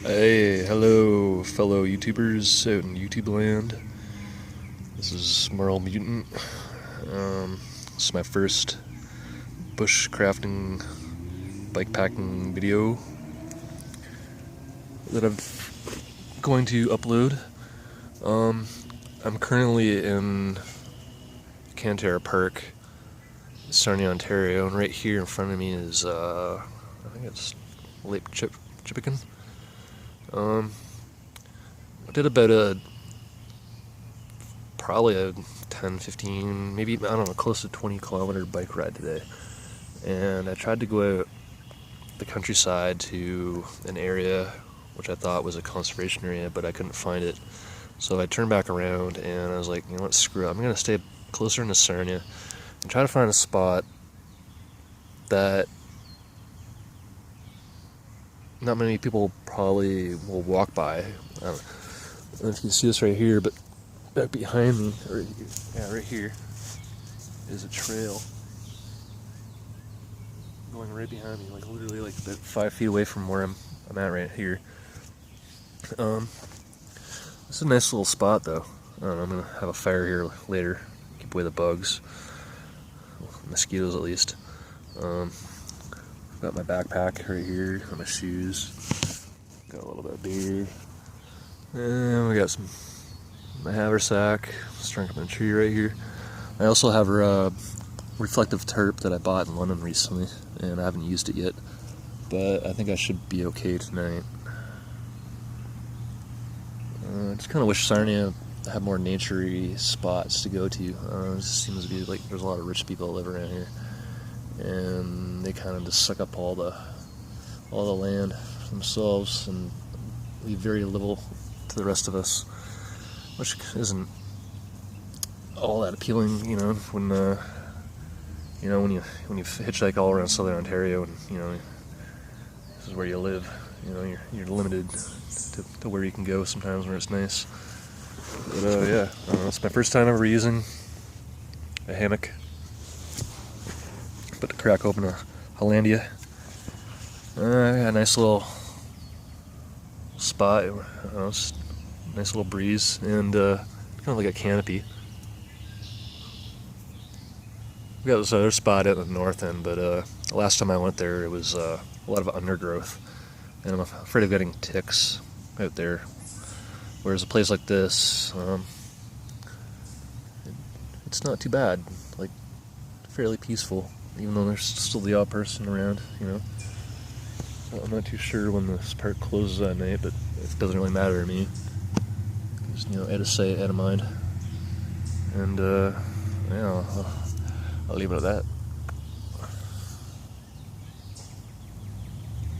Hey, hello, fellow YouTubers out in YouTube land. This is Merle Mutant. This is my first bushcrafting, bikepacking video that I'm going to upload. I'm currently in Canatara Park, Sarnia, Ontario, and right here in front of me is, I think it's Lake Chippewa. I did about probably a 10, 15, maybe, I don't know, close to 20-kilometer bike ride today. And I tried to go out the countryside to an area which I thought was a conservation area, but I couldn't find it. So I turned back around and I was like, you know what, screw it. I'm going to stay closer into Sarnia and try to find a spot that not many people probably will walk by. I don't know if you can see this right here, but back behind me, right here, is a trail going right behind me, like literally like about 5 feet away from where I'm at right here. It's a nice little spot though. I don't know, I'm gonna have a fire here later, keep away the bugs, mosquitoes at least. Got my backpack right here, got my shoes, got a little bit of beer, and we got my haversack strung up in a tree right here. I also have a reflective tarp that I bought in London recently, and I haven't used it yet, but I think I should be okay tonight. I just kind of wish Sarnia had more nature-y spots to go to. It just seems to be like there's a lot of rich people that live around here, and they kind of just suck up all the land themselves and leave very little to the rest of us, which isn't all that appealing, you know. When you hitchhike all around southern Ontario, and this is where you live, you're limited to where you can go sometimes where it's nice. But yeah, I don't know, it's my first time ever using a hammock. But to crack open a Hollandia. I got a nice little spot, nice little breeze, and kind of like a canopy. We got this other spot at the north end, but the last time I went there, it was a lot of undergrowth, and I'm afraid of getting ticks out there. Whereas a place like this, it's not too bad, like fairly peaceful, even though there's still the odd person around, I'm not too sure when this park closes at night, but it doesn't really matter to me. Just, out of sight, out of mind. And, yeah, I'll leave it at that.